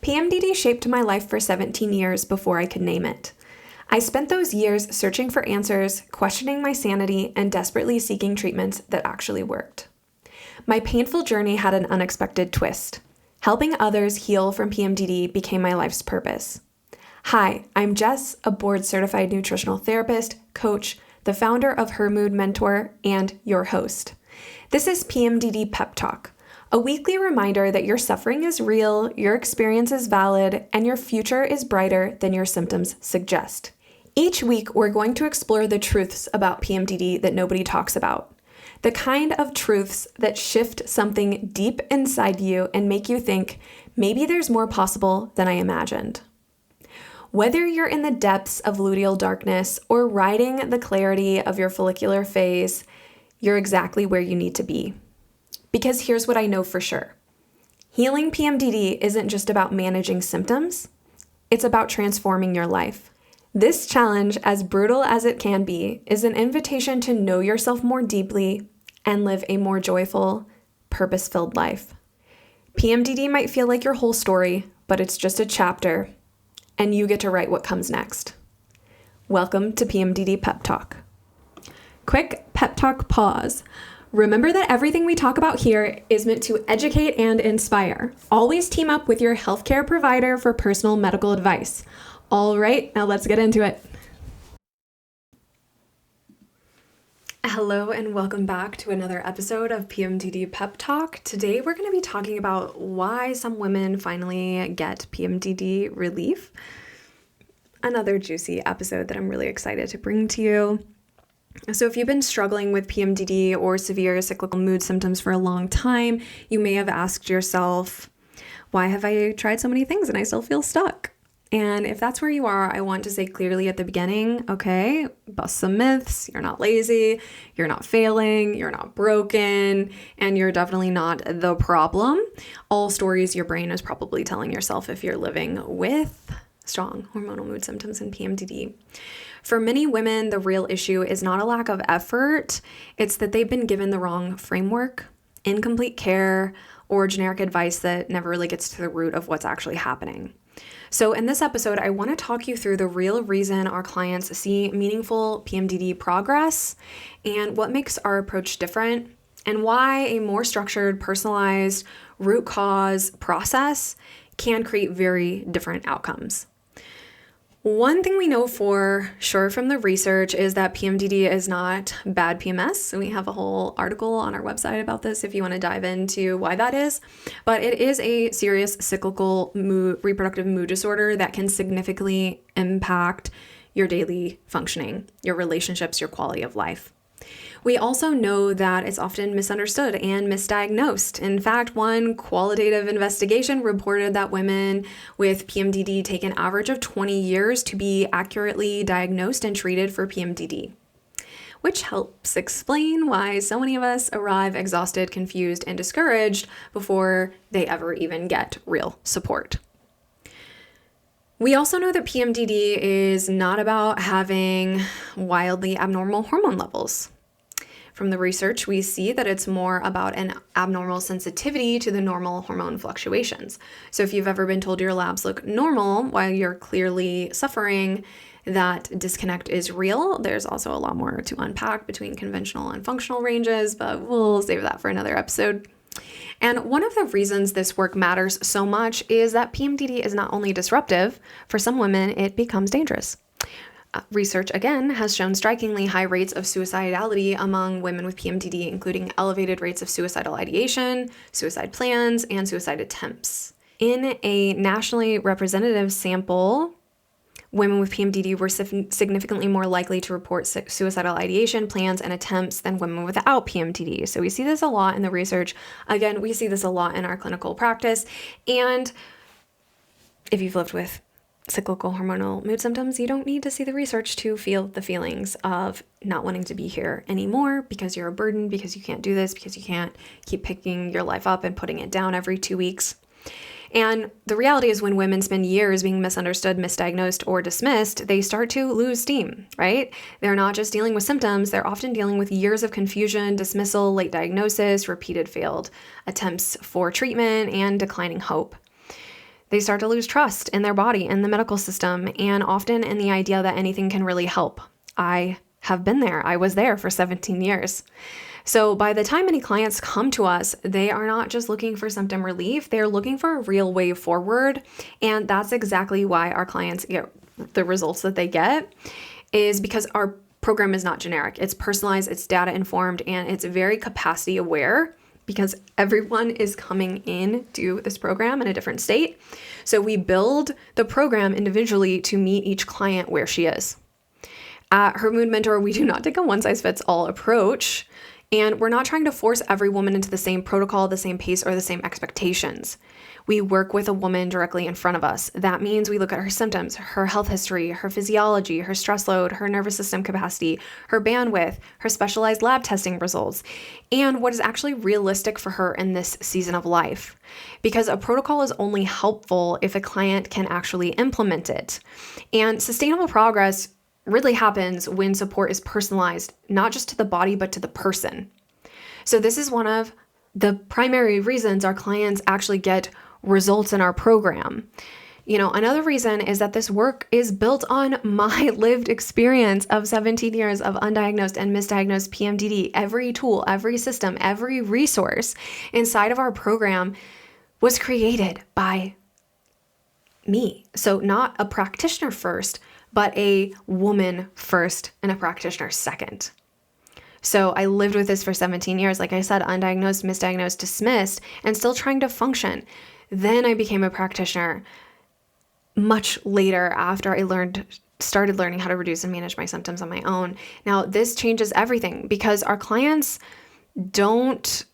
PMDD shaped my life for 17 years before I could name it. I spent those years searching for answers, questioning my sanity, and desperately seeking treatments that actually worked. My painful journey had an unexpected twist. Helping others heal from PMDD became my life's purpose. Hi, I'm Jess, a board-certified nutritional therapist, coach, the founder of Her Mood Mentor, and your host. This is PMDD Pep Talk, a weekly reminder that your suffering is real, your experience is valid, and your future is brighter than your symptoms suggest. Each week, we're going to explore the truths about PMDD that nobody talks about. The kind of truths that shift something deep inside you and make you think, maybe there's more possible than I imagined. Whether you're in the depths of luteal darkness or riding the clarity of your follicular phase, you're exactly where you need to be. Because here's what I know for sure. Healing PMDD isn't just about managing symptoms, it's about transforming your life. This challenge, as brutal as it can be, is an invitation to know yourself more deeply and live a more joyful, purpose-filled life. PMDD might feel like your whole story, but it's just a chapter, and you get to write what comes next. Welcome to PMDD Pep Talk. Quick pep talk pause. Remember that everything we talk about here is meant to educate and inspire. Always team up with your healthcare provider for personal medical advice. All right, now let's get into it. Hello and welcome back to another episode of PMDD Pep Talk. Today we're going to be talking about why some women finally get PMDD relief. Another juicy episode that I'm really excited to bring to you. So if you've been struggling with PMDD or severe cyclical mood symptoms for a long time, you may have asked yourself, why have I tried so many things and I still feel stuck? And if that's where you are, I want to say clearly at the beginning, okay, bust some myths. You're not lazy, you're not failing, you're not broken, and you're definitely not the problem. All stories your brain is probably telling yourself if you're living with strong hormonal mood symptoms and PMDD. For many women, the real issue is not a lack of effort. It's that they've been given the wrong framework, incomplete care, or generic advice that never really gets to the root of what's actually happening. So in this episode, I want to talk you through the real reason our clients see meaningful PMDD progress and what makes our approach different and why a more structured, personalized root cause process can create very different outcomes. One thing we know for sure from the research is that PMDD is not bad PMS. So we have a whole article on our website about this if you want to dive into why that is. But it is a serious cyclical reproductive mood disorder that can significantly impact your daily functioning, your relationships, your quality of life. We also know that it's often misunderstood and misdiagnosed. In fact, one qualitative investigation reported that women with PMDD take an average of 20 years to be accurately diagnosed and treated for PMDD, which helps explain why so many of us arrive exhausted, confused, and discouraged before they ever even get real support. We also know that PMDD is not about having wildly abnormal hormone levels. From the research, we see that it's more about an abnormal sensitivity to the normal hormone fluctuations. So if you've ever been told your labs look normal while you're clearly suffering, that disconnect is real. There's also a lot more to unpack between conventional and functional ranges, but we'll save that for another episode. And one of the reasons this work matters so much is that PMDD is not only disruptive, for some women, it becomes dangerous. Research, again, has shown strikingly high rates of suicidality among women with PMDD, including elevated rates of suicidal ideation, suicide plans, and suicide attempts. In a nationally representative sample, women with PMDD were significantly more likely to report suicidal ideation, plans, and attempts than women without PMDD. So we see this a lot in the research. Again, we see this a lot in our clinical practice. And if you've lived with cyclical hormonal mood symptoms, you don't need to see the research to feel the feelings of not wanting to be here anymore because you're a burden, because you can't do this, because you can't keep picking your life up and putting it down every 2 weeks. And the reality is when women spend years being misunderstood, misdiagnosed, or dismissed, they start to lose steam, right? They're not just dealing with symptoms, they're often dealing with years of confusion, dismissal, late diagnosis, repeated failed attempts for treatment, and declining hope. They start to lose trust in their body and the medical system, and often in the idea that anything can really help. I have been there. I was there for 17 years. So by the time any clients come to us, they are not just looking for symptom relief, they're looking for a real way forward. And that's exactly why our clients get the results that they get, is because our program is not generic. It's personalized, it's data informed, and it's very capacity aware, because everyone is coming in to this program in a different state. So we build the program individually to meet each client where she is. At Her Mood Mentor, we do not take a one-size-fits-all approach, and we're not trying to force every woman into the same protocol, the same pace, or the same expectations. We work with a woman directly in front of us. That means we look at her symptoms, her health history, her physiology, her stress load, her nervous system capacity, her bandwidth, her specialized lab testing results, and what is actually realistic for her in this season of life. Because a protocol is only helpful if a client can actually implement it. And sustainable progress really happens when support is personalized, not just to the body, but to the person. So this is one of the primary reasons our clients actually get results in our program. Another reason is that this work is built on my lived experience of 17 years of undiagnosed and misdiagnosed PMDD. Every tool, every system, every resource inside of our program was created by me. So not a practitioner first, but a woman first and a practitioner second. So I lived with this for 17 years, like I said, undiagnosed, misdiagnosed, dismissed, and still trying to function. Then I became a practitioner much later after I started learning how to reduce and manage my symptoms on my own. Now, this changes everything because our clients don't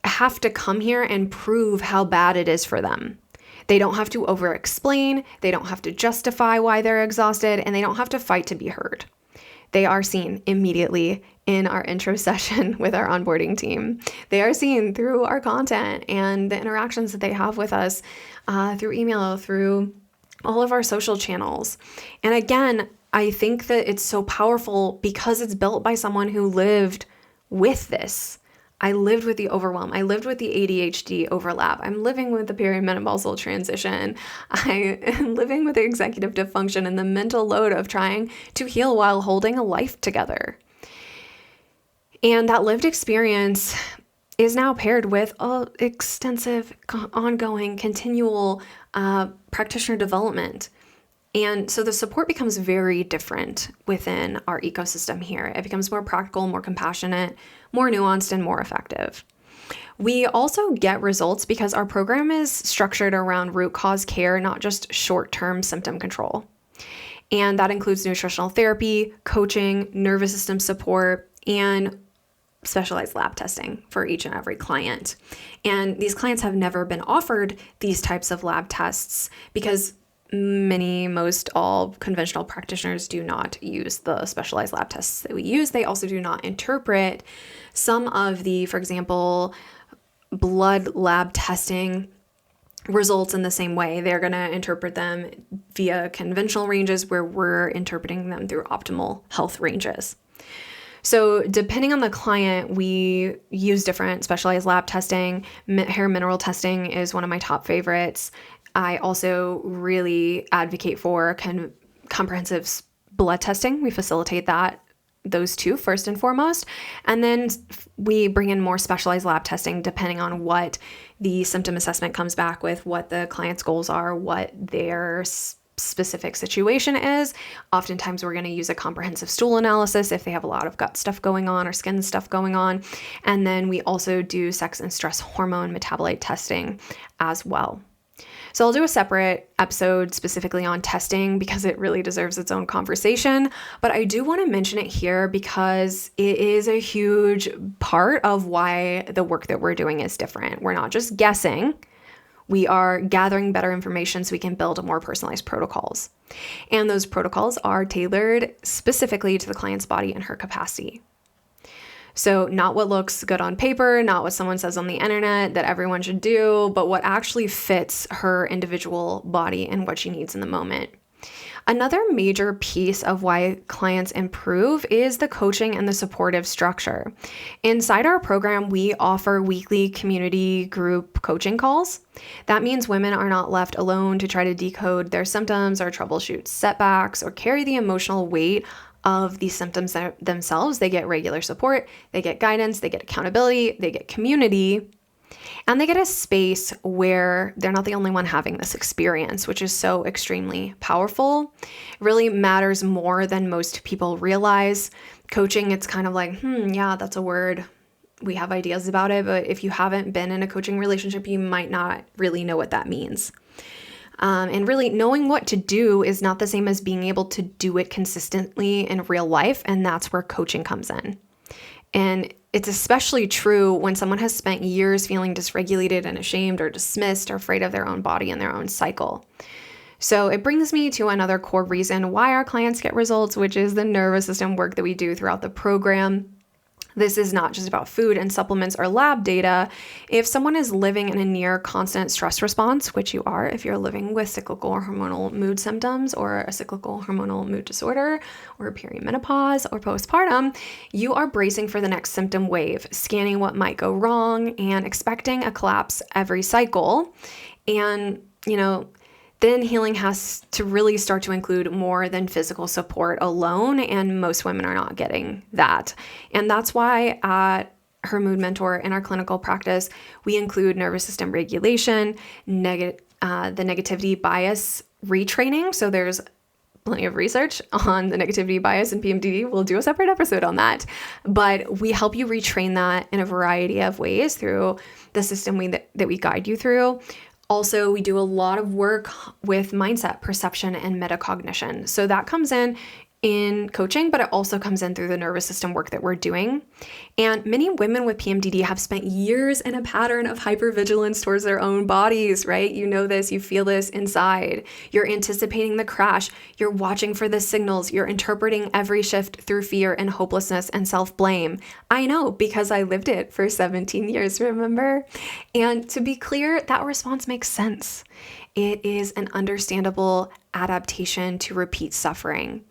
have to come here and prove how bad it is for them. They don't have to over-explain, they don't have to justify why they're exhausted, and they don't have to fight to be heard. They are seen immediately in our intro session with our onboarding team. They are seen through our content and the interactions that they have with us through email, through all of our social channels. And again, I think that it's so powerful because it's built by someone who lived with this. I lived with the overwhelm. I lived with the ADHD overlap. I'm living with the perimenopausal transition. I am living with the executive dysfunction and the mental load of trying to heal while holding a life together. And that lived experience is now paired with extensive, ongoing, continual practitioner development. And so the support becomes very different within our ecosystem here. It becomes more practical, more compassionate, more nuanced, and more effective. We also get results because our program is structured around root cause care, not just short-term symptom control. And that includes nutritional therapy, coaching, nervous system support, and specialized lab testing for each and every client. And these clients have never been offered these types of lab tests because most all conventional practitioners do not use the specialized lab tests that we use. They also do not interpret some of the, for example, blood lab testing results in the same way. They're going to interpret them via conventional ranges where we're interpreting them through optimal health ranges. So depending on the client, we use different specialized lab testing. Hair mineral testing is one of my top favorites. I also really advocate for comprehensive blood testing. We facilitate those two first and foremost. And then we bring in more specialized lab testing depending on what the symptom assessment comes back with, what the client's goals are, what their specific situation is. Oftentimes we're going to use a comprehensive stool analysis if they have a lot of gut stuff going on or skin stuff going on. And then we also do sex and stress hormone metabolite testing as well. So I'll do a separate episode specifically on testing because it really deserves its own conversation. But I do want to mention it here because it is a huge part of why the work that we're doing is different. We're not just guessing. We are gathering better information so we can build more personalized protocols. And those protocols are tailored specifically to the client's body and her capacity. So not what looks good on paper, not what someone says on the internet that everyone should do, but what actually fits her individual body and what she needs in the moment. Another major piece of why clients improve is the coaching and the supportive structure. Inside our program, we offer weekly community group coaching calls. That means women are not left alone to try to decode their symptoms or troubleshoot setbacks or carry the emotional weight of these symptoms themselves. They get regular support, they get guidance, they get accountability, they get community. And they get a space where they're not the only one having this experience, which is so extremely powerful. It really matters more than most people realize. Coaching, it's kind of like, yeah, that's a word. We have ideas about it, but if you haven't been in a coaching relationship, you might not really know what that means. And really knowing what to do is not the same as being able to do it consistently in real life, and that's where coaching comes in. And it's especially true when someone has spent years feeling dysregulated and ashamed or dismissed or afraid of their own body and their own cycle. So it brings me to another core reason why our clients get results, which is the nervous system work that we do throughout the program. This is not just about food and supplements or lab data. If someone is living in a near constant stress response, which you are if you're living with cyclical hormonal mood symptoms or a cyclical hormonal mood disorder or perimenopause or postpartum, you are bracing for the next symptom wave, scanning what might go wrong and expecting a collapse every cycle. And, then healing has to really start to include more than physical support alone, and most women are not getting that. And that's why at Her Mood Mentor in our clinical practice, we include nervous system regulation, the negativity bias retraining. So there's plenty of research on the negativity bias in PMDD. We'll do a separate episode on that. But we help you retrain that in a variety of ways through the system that we guide you through. Also, we do a lot of work with mindset, perception, and metacognition. So that comes in coaching, but it also comes in through the nervous system work that we're doing. And many women with PMDD have spent years in a pattern of hypervigilance towards their own bodies, right? You know this, you feel this inside. You're anticipating the crash. You're watching for the signals. You're interpreting every shift through fear and hopelessness and self-blame. I know because I lived it for 17 years, remember? And to be clear, that response makes sense. It is an understandable adaptation to repeat suffering.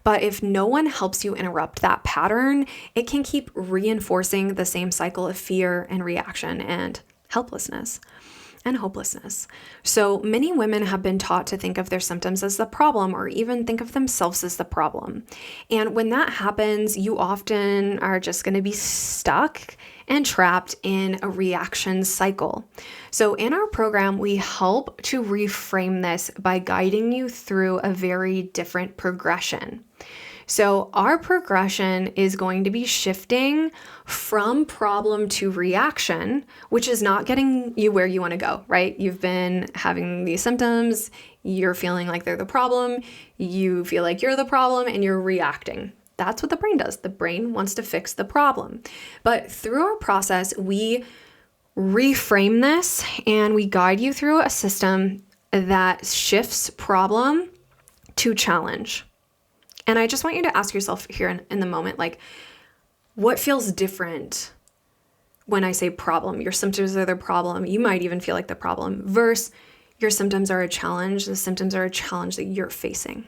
But if no one helps you interrupt that pattern, it can keep reinforcing the same cycle of fear and reaction and helplessness and hopelessness. So many women have been taught to think of their symptoms as the problem or even think of themselves as the problem. And when that happens, you often are just going to be stuck and trapped in a reaction cycle. So in our program, we help to reframe this by guiding you through a very different progression. So our progression is going to be shifting from problem to reaction, which is not getting you where you want to go, right? You've been having these symptoms, you're feeling like they're the problem, you feel like you're the problem, and you're reacting. That's what the brain does. The brain wants to fix the problem. But through our process, we reframe this and we guide you through a system that shifts problem to challenge. And I just want you to ask yourself here in the moment, like, what feels different when I say problem? Your symptoms are the problem. You might even feel like the problem versus your symptoms are a challenge. The symptoms are a challenge that you're facing.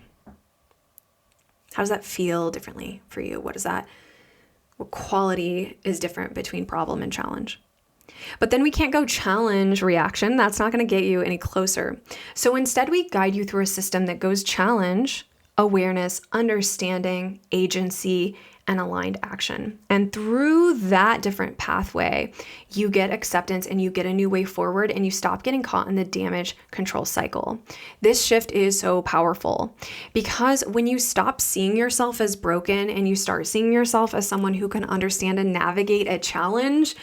How does that feel differently for you? What quality is different between problem and challenge? But then we can't go challenge reaction. That's not going to get you any closer. So instead, we guide you through a system that goes challenge, awareness, understanding, agency, and aligned action. And through that different pathway, you get acceptance and you get a new way forward and you stop getting caught in the damage control cycle. This shift is so powerful because when you stop seeing yourself as broken and you start seeing yourself as someone who can understand and navigate a challenge,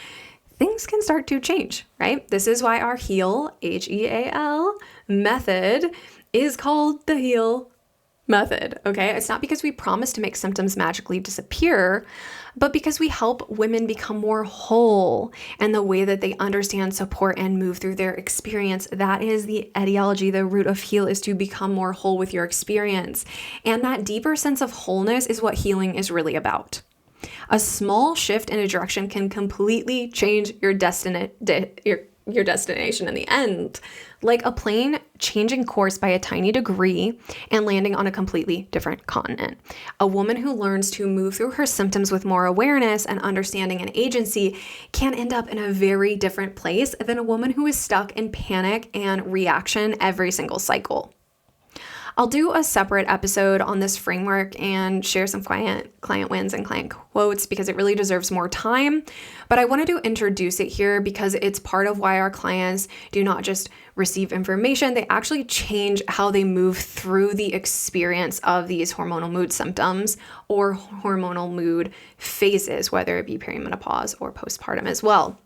things can start to change, right? This is why our HEAL, H-E-A-L, method is called the HEAL method, okay? It's not because we promise to make symptoms magically disappear, but because we help women become more whole and the way that they understand, support, and move through their experience. That is the etiology. The root of HEAL is to become more whole with your experience. And that deeper sense of wholeness is what healing is really about. A small shift in a direction can completely change your destiny, your destination in the end. Like a plane changing course by a tiny degree and landing on a completely different continent. A woman who learns to move through her symptoms with more awareness and understanding and agency can end up in a very different place than a woman who is stuck in panic and reaction every single cycle. I'll do a separate episode on this framework and share some client wins and client quotes because it really deserves more time. But I wanted to introduce it here because it's part of why our clients do not just receive information, they actually change how they move through the experience of these hormonal mood symptoms or hormonal mood phases, whether it be perimenopause or postpartum as well.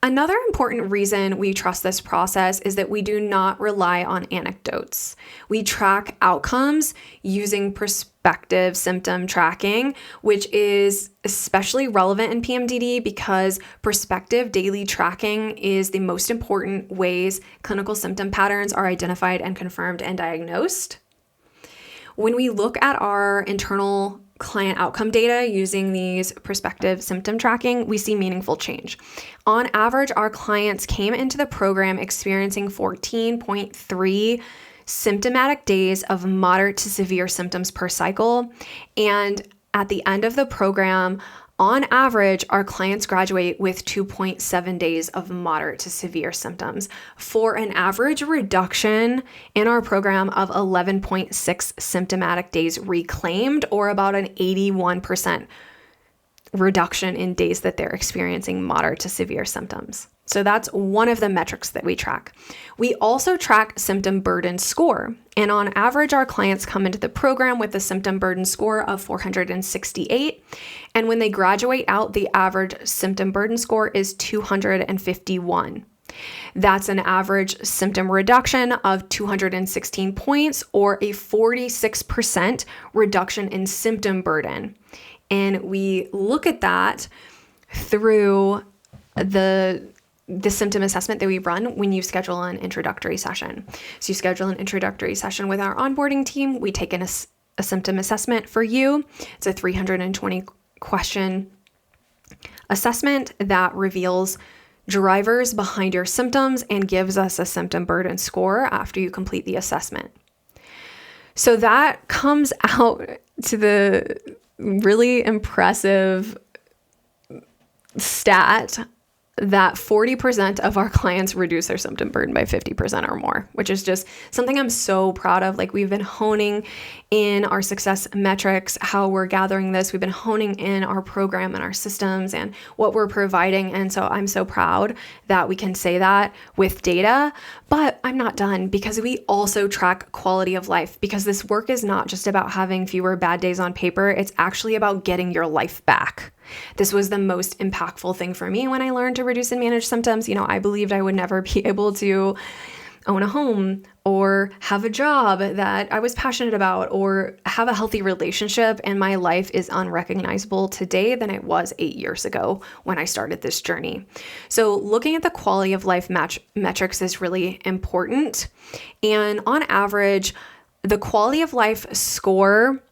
Another important reason we trust this process is that we do not rely on anecdotes. We track outcomes using prospective symptom tracking, which is especially relevant in PMDD because prospective daily tracking is the most important ways clinical symptom patterns are identified and confirmed and diagnosed. When we look at our internal client outcome data using these prospective symptom tracking, we see meaningful change. On average, our clients came into the program experiencing 14.3 symptomatic days of moderate to severe symptoms per cycle. And at the end of the program, on average, our clients graduate with 2.7 days of moderate to severe symptoms for an average reduction in our program of 11.6 symptomatic days reclaimed, or about an 81% reduction in days that they're experiencing moderate to severe symptoms. So that's one of the metrics that we track. We also track symptom burden score. And on average, our clients come into the program with a symptom burden score of 468. And when they graduate out, the average symptom burden score is 251. That's an average symptom reduction of 216 points, or a 46% reduction in symptom burden. And we look at that through the symptom assessment that we run when you schedule an introductory session. So you schedule an introductory session with our onboarding team. We take a symptom assessment for you. It's a 320 question assessment that reveals drivers behind your symptoms and gives us a symptom burden score after you complete the assessment. So that comes out to the really impressive stat that 40% of our clients reduce their symptom burden by 50% or more, which is just something I'm so proud of. Like, we've been honing in our success metrics, how we're gathering this. We've been honing in our program and our systems and what we're providing. And so I'm so proud that we can say that with data, but I'm not done because we also track quality of life, because this work is not just about having fewer bad days on paper. It's actually about getting your life back. This was the most impactful thing for me when I learned to reduce and manage symptoms. You know, I believed I would never be able to own a home or have a job that I was passionate about or have a healthy relationship, and my life is unrecognizable today than it was 8 years ago when I started this journey. So looking at the quality of life metrics is really important. And on average, the quality of life score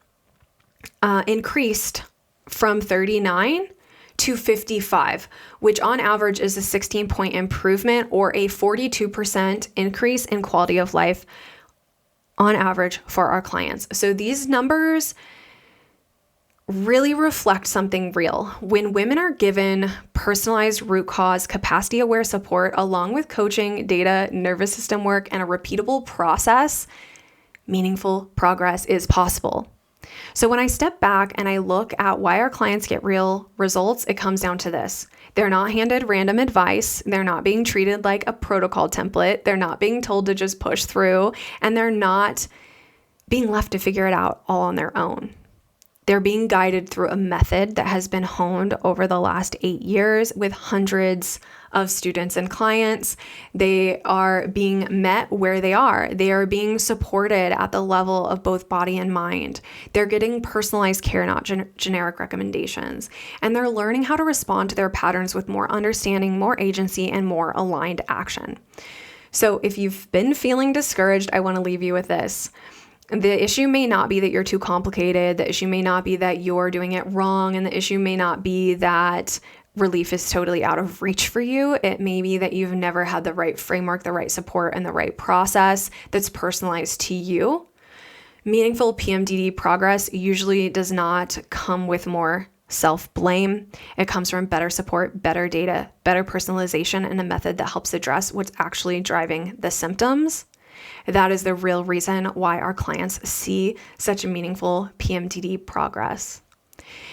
increased from 39 to 55, which on average is a 16-point improvement, or a 42% increase in quality of life on average for our clients. So these numbers really reflect something real. When women are given personalized root cause, capacity-aware support, along with coaching, data, nervous system work, and a repeatable process, meaningful progress is possible. So when I step back and I look at why our clients get real results, it comes down to this. They're not handed random advice. They're not being treated like a protocol template. They're not being told to just push through, and they're not being left to figure it out all on their own. They're being guided through a method that has been honed over the last 8 years with hundreds of students and clients. They are being met where they are. They are being supported at the level of both body and mind. They're getting personalized care, not generic recommendations. And they're learning how to respond to their patterns with more understanding, more agency, and more aligned action. So if you've been feeling discouraged, I want to leave you with this. The issue may not be that you're too complicated. The issue may not be that you're doing it wrong. And the issue may not be that relief is totally out of reach for you. It may be that you've never had the right framework, the right support, and the right process that's personalized to you. Meaningful PMDD progress usually does not come with more self-blame. It comes from better support, better data, better personalization, and a method that helps address what's actually driving the symptoms. That is the real reason why our clients see such meaningful PMDD progress.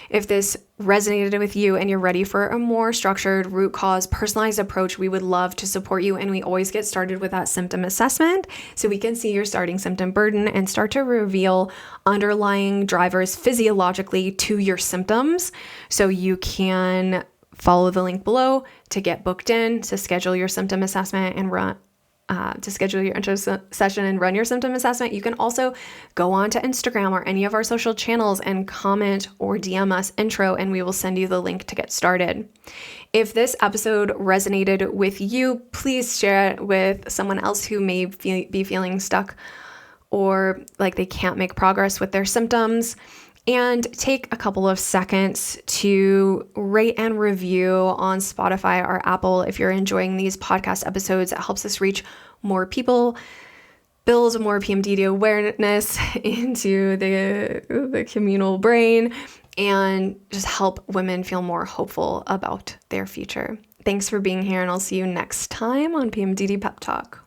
If this resonated with you and you're ready for a more structured, root cause, personalized approach, we would love to support you. And we always get started with that symptom assessment so we can see your starting symptom burden and start to reveal underlying drivers physiologically to your symptoms so you can follow the link below to get booked in, to schedule your symptom assessment and to schedule your intro session and run your symptom assessment. You can also go on to Instagram or any of our social channels and comment or DM us intro, and we will send you the link to get started. If this episode resonated with you, please share it with someone else who may be feeling stuck or like they can't make progress with their symptoms. And take a couple of seconds to rate and review on Spotify or Apple if you're enjoying these podcast episodes. It helps us reach more people, build more PMDD awareness into the communal brain, and just help women feel more hopeful about their future. Thanks for being here, and I'll see you next time on PMDD Pep Talk.